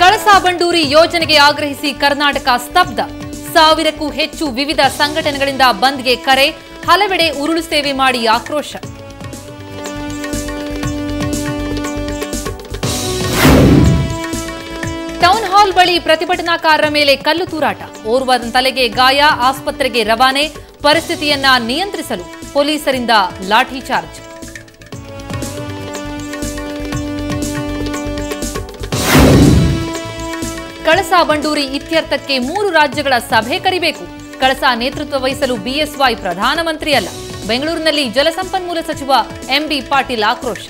ಕಳಸಾ-ಬಂಡೂರಿ ಯೋಜನೆಗೆ ಆಗ್ರಹಿಸಿ ಕರ್ನಾಟಕ ಸ್ತಬ್ಧ. 1000ಕ್ಕೂ ಹೆಚ್ಚು ವಿವಿಧ ಸಂಘಟನೆಗಳಿಂದ ಬಂದ್ಗೆ ಕರೆ. ಹಲವೆಡೆ ಉರುಳು ಸೇವೆ ಮಾಡಿ ಆಕ್ರೋಶ. ಟೌನ್ ಹಾಲ್ ಬಳಿ ಪ್ರತಿಭಟನಾಕಾರರ ಮೇಲೆ ಕಲ್ಲು ತೂರಾಟ. ಓರ್ವನ ತಲೆಗೆ ಗಾಯ, ಆಸ್ಪತ್ರೆಗೆ ರವಾನೆ. ಪರಿಸ್ಥಿತಿಯನ್ನ ನಿಯಂತ್ರಿಸಲು ಪೊಲೀಸರಿಂದ ಲಾಠಿ ಚಾರ್ಜ್. ಕಳಸಾ-ಬಂಡೂರಿ ಇತ್ಯರ್ಥಕ್ಕೆ 3 ರಾಜ್ಯಗಳ ಸಭೆ ಕರೆಯಬೇಕು. ಕಳಸಾ ನೇತೃತ್ವ ವಹಿಸಲು ಬಿಎಸ್ವೈ ಪ್ರಧಾನಮಂತ್ರಿ ಅಲ್ಲ. ಬೆಂಗಳೂರಿನಲ್ಲಿ ಜಲಸಂಪನ್ಮೂಲ ಸಚಿವ ಎಂಬಿ ಪಾಟೀಲ್ ಆಕ್ರೋಶ.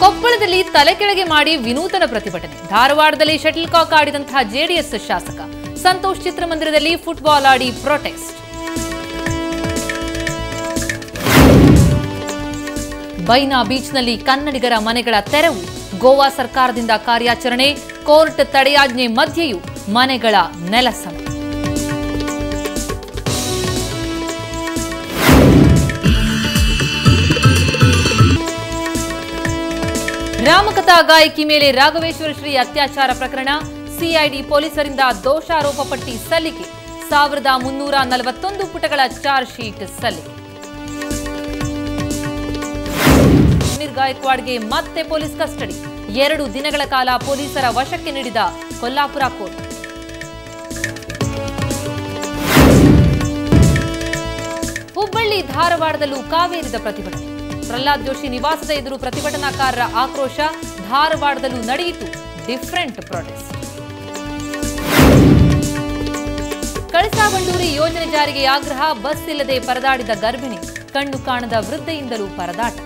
ಕೊಪ್ಪಳದಲ್ಲಿ ತಲೆ ಕೆಳಗೆ ಮಾಡಿ ವಿನೂತನ ಪ್ರತಿಭಟನೆ. ಧಾರವಾಡದಲ್ಲಿ ಶಟಲ್ ಕಾಕ್ ಆಡಿದಂತಹ ಜೆಡಿಎಸ್ ಶಾಸಕ. ಸಂತೋಷ್ ಚಿತ್ರಮಂದಿರದಲ್ಲಿ ಫುಟ್ಬಾಲ್ ಆಡಿ ಪ್ರೊಟೆಸ್ಟ್. ಬೈನಾ ಬೀಚ್ನಲ್ಲಿ ಕನ್ನಡಿಗರ ಮನೆಗಳ ತೆರವು. ಗೋವಾ ಸರ್ಕಾರದಿಂದ ಕಾರ್ಯಾಚರಣೆ. ಕೋರ್ಟ್ ತಡೆಯಾಜ್ಞೆ ಮಧ್ಯೆಯೂ ಮನೆಗಳ ನೆಲಸಮ. ರಾಮಕಥಾ ಗಾಯಕಿ ಮೇಲೆ ರಾಘವೇಶ್ವರ ಶ್ರೀ ಅತ್ಯಾಚಾರ ಪ್ರಕರಣ. ಸಿಐಡಿ ಪೊಲೀಸರಿಂದ ದೋಷಾರೋಪ ಪಟ್ಟಿ ಸಲ್ಲಿಕೆ. 1341 ಪುಟಗಳ ಚಾರ್ಜ್ ಶೀಟ್ ಸಲ್ಲಿಕೆ. ಗಾಯಕ್ವಾಡ್ಗೆ ಮತ್ತೆ ಪೊಲೀಸ್ ಕಸ್ಟಡಿ. 2 ದಿನಗಳ ಕಾಲ ಪೊಲೀಸರ ವಶಕ್ಕೆ ನೀಡಿದ ಕೊಲ್ಲಾಪುರ ಕೋರ್ಟ್. ಹುಬ್ಬಳ್ಳಿ ಧಾರವಾಡದಲ್ಲೂ ಕಾವೇರಿದ ಪ್ರತಿಭಟನೆ. ಪ್ರಹ್ಲಾದ್ ಜೋಶಿ ನಿವಾಸದ ಎದುರು ಪ್ರತಿಭಟನಾಕಾರರ ಆಕ್ರೋಶ. ಧಾರವಾಡದಲ್ಲೂ ನಡೆಯಿತು ಡಿಫರೆಂಟ್ ಪ್ರೊಟೆಸ್ಟ್. ಕಳಸಾ-ಬಂಡೂರಿ ಯೋಜನೆ ಜಾರಿಗೆ ಆಗ್ರಹ. ಬಸ್ ಇಲ್ಲದೆ ಪರದಾಡಿದ ಗರ್ಭಿಣಿ. ಕಣ್ಣು ಕಾಣದ ವೃದ್ಧೆಯಿಂದಲೂ ಪರದಾಟ.